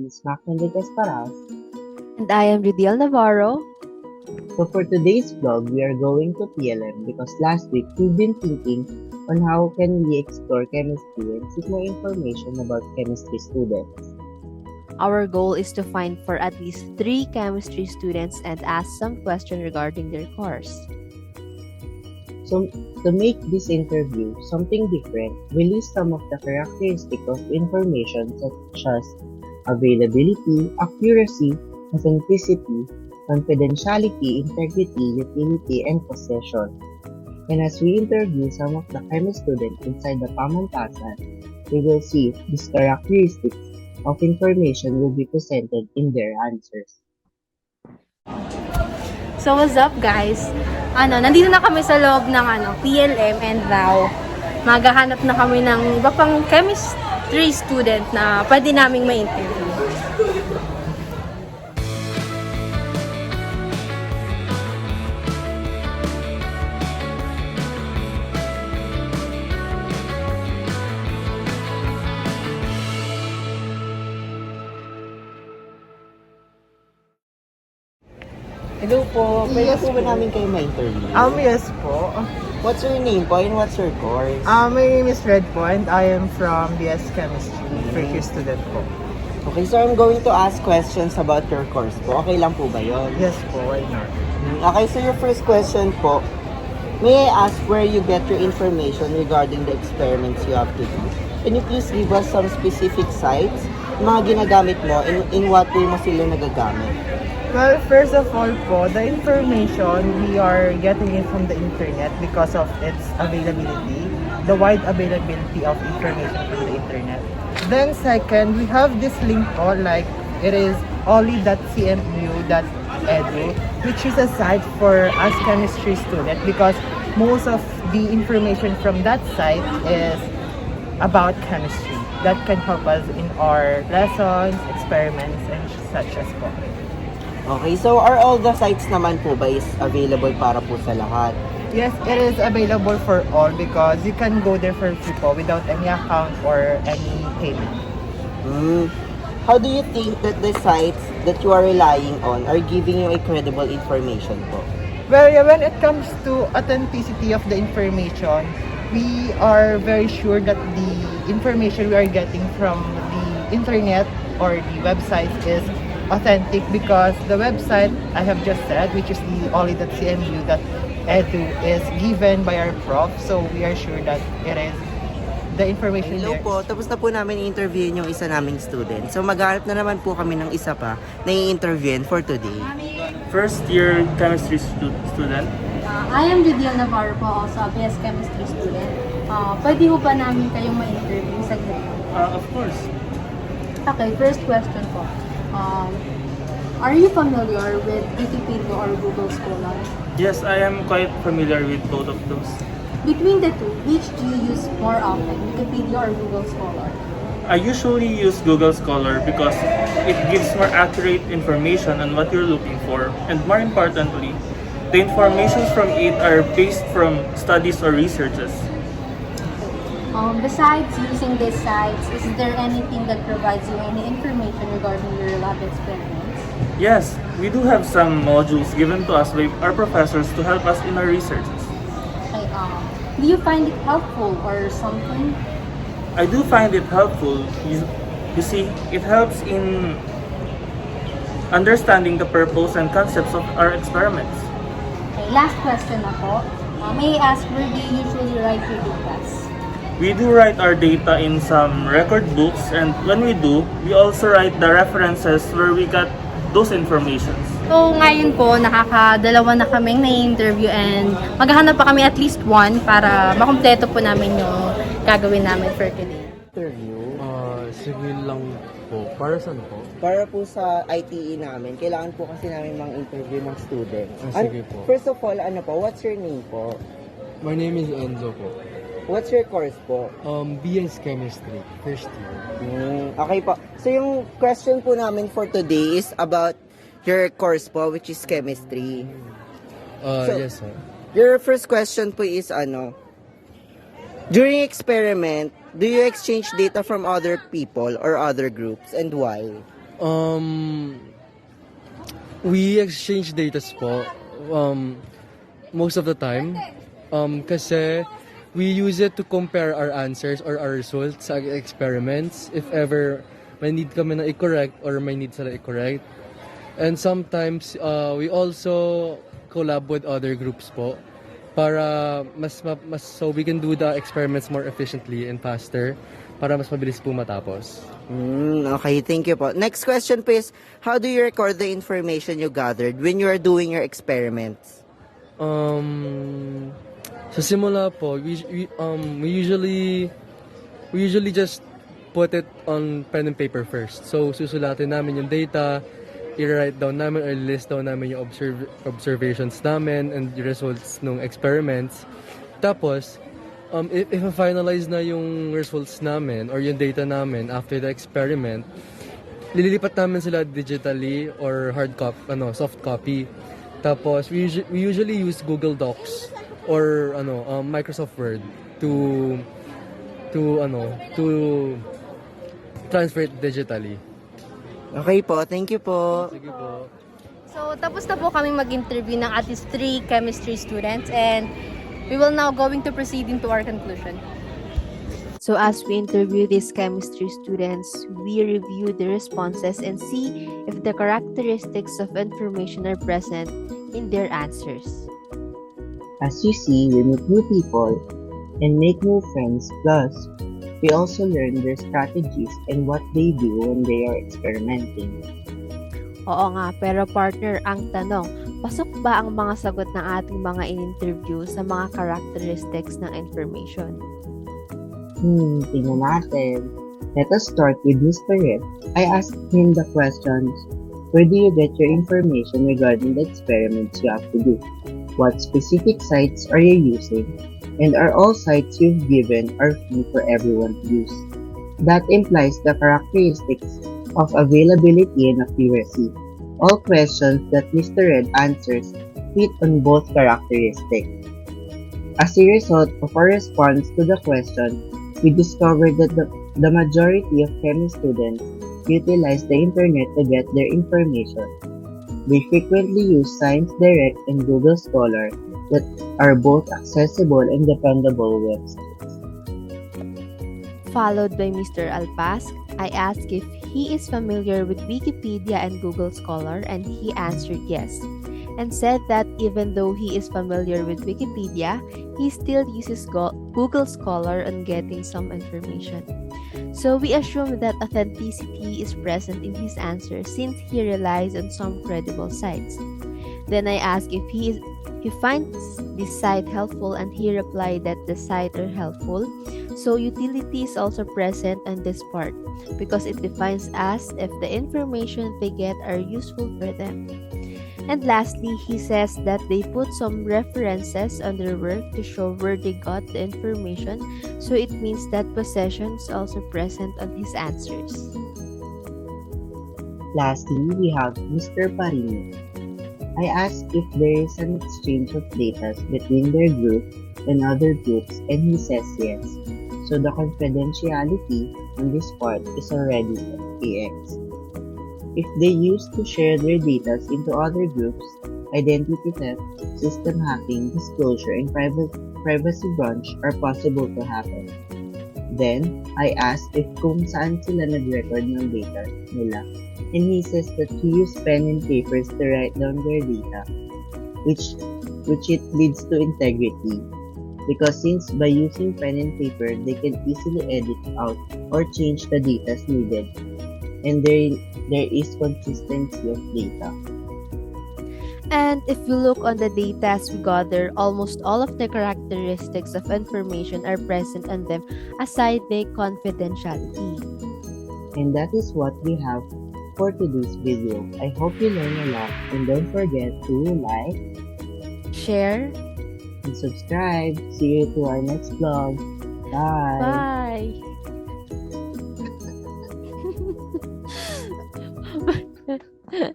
is Mackenzie Casparas. And I am Rudiel Navarro. So for today's vlog, we are going to PLM because last week we've been thinking on how can we explore chemistry and seek more information about chemistry students. Our goal is to find for at least 3 chemistry students and ask some questions regarding their course. So to make this interview something different, we list some of the characteristics of information such as availability, accuracy, authenticity, confidentiality, integrity, utility, and possession. And as we interview some of the chemistry students inside the pamantasan, we will see if these characteristics of information will be presented in their answers. So what's up guys? Nandito na kami sa loob ng PLM and now maghahanap na kami ng iba pang chemistry student na pwede naming ma-interview. Hello po, pwede po ba namin kayo ma-interview? Yes po. What's your name po and what's your course? My name is Red po and I am from BS Chemistry, first year student po. Okay, so I'm going to ask questions about your course po. Okay lang po ba yun? Yes po, why not? Okay, so your first question po, may I ask where you get your information regarding the experiments you have to do? Can you please give us some specific sites, mga ginagamit mo, in what way mo sila nagagamit? Well, first of all po, the information, we are getting it from the internet because of its availability, the wide availability of information from the internet. Then second, we have this link po, like it is oli.cmu.edu, which is a site for us chemistry students because most of the information from that site is about chemistry that can help us in our lessons, experiments, and such as po. Okay, so are all the sites naman po ba is available para po sa lahat? Yes, it is available for all because you can go there for free po without any account or any payment. How do you think that the sites that you are relying on are giving you a credible information po? Well, yeah, when it comes to authenticity of the information, we are very sure that the information we are getting from the internet or the websites is authentic because the website I have just said, which is the oli.cmu.edu, is given by our prof, so we are sure that it is the information Hello there. po, tapos na po namin i-interview yung isa naming student. So maghanap na naman po kami ng isa pa na i-interviewin for today. First year chemistry student. I am Rudiel Navarro po, also a BS Chemistry student. Pwede ho ba namin kayong ma-interview sa ganito? Of course. Okay, first question po. Are you familiar with Wikipedia or Google Scholar? Yes, I am quite familiar with both of those. Between the two, which do you use more often, Wikipedia or Google Scholar? I usually use Google Scholar because it gives more accurate information on what you're looking for, and more importantly, the information from it are based from studies or researches. Besides using these sites, is there anything that provides you any information regarding your lab experiments? Yes, we do have some modules given to us by our professors to help us in our researches. Okay, do you find it helpful or something? I do find it helpful. You see, it helps in understanding the purpose and concepts of our experiments. Okay, last question na po. May I ask where do you usually write your data? We do write our data in some record books, and when we do, we also write the references where we got those informations. So ngayon po, nakakadalawa na kaming na-interview and maghahanap pa kami at least one para makumpleto po namin yung gagawin namin for today. Interview? Sige lang po. Para saan po? Para po sa ITE namin, kailangan po kasi namin mga interview ng students. Sige po. First of all, what's your name po? My name is Enzo po. What's your course po? BS Chemistry, first year. Okay po. So yung question po namin for today is about your course po, which is chemistry. So- Yes sir. Your first question po is during experiment, do you exchange data from other people or other groups and why? Um, we exchange data po most of the time. Kasi we use it to compare our answers or our results sa experiments if ever may need kami na i-correct or may need sila i-correct. And sometimes we also collab with other groups po para mas so we can do the experiments more efficiently and faster para mas mabilis po matapos. Okay, thank you po. Next question po is, how do you record the information you gathered when you are doing your experiments? Sa simula po, we usually just put it on pen and paper first. So susulatin namin yung data, i-write down namin or list down namin yung observations namin and the results ng experiments. Tapos, if finalize na yung results namin or yung data namin after the experiment, lilipat namin sila digitally or soft copy. Tapos, we usually use Google Docs or Microsoft Word to transfer it digitally. Okay po, thank you po. Sige po. So, tapos na po kami mag-interview ng at least 3 chemistry students and we will now going to proceed into our conclusion. So as we interview these chemistry students, we review the responses and see if the characteristics of information are present in their answers. As you see, we meet new people and make new friends. Plus, we also learn their strategies and what they do when they are experimenting. Oo nga, pero partner, ang tanong, pasok ba ang mga sagot ng ating mga in-interview sa mga characteristics ng information? Tingnan natin. Let us start with Mr. Red. I asked him the questions, where do you get your information regarding the experiments you have to do? What specific sites are you using? And are all sites you've given are free for everyone to use? That implies the characteristics of availability and accuracy. All questions that Mr. Red answers fit on both characteristics. As a result of our response to the question, we discovered that the majority of chemistry students utilize the internet to get their information. They frequently use Science Direct and Google Scholar that are both accessible and dependable websites. Followed by Mr. Alpas, I asked if he is familiar with Wikipedia and Google Scholar, and he answered yes, and said that even though he is familiar with Wikipedia, he still uses Google Scholar on getting some information. So we assume that authenticity is present in his answer since he relies on some credible sites. Then I asked if he finds this site helpful, and he replied that the site are helpful. So utility is also present on this part because it defines us if the information they get are useful for them. And lastly, he says that they put some references on their work to show where they got the information, so it means that possession is also present on his answers. Lastly, we have Mr. Parini. I asked if there is an exchange of data between their group and other groups, and he says yes. So the confidentiality on this part is already AX. If they used to share their data into other groups, identity theft, system hacking, disclosure, and privacy breach are possible to happen. Then, I asked if kung saan sila nag-record ng data nila, and he says that he used pen and papers to write down their data, which it leads to integrity. Because since by using pen and paper, they can easily edit out or change the data needed, and there is consistency of data. And if you look on the data as we gather, almost all of the characteristics of information are present on them aside the confidentiality. And that is what we have for today's video. I hope you learn a lot, and don't forget to like, Share. and subscribe. See you to our next vlog. Bye! Bye!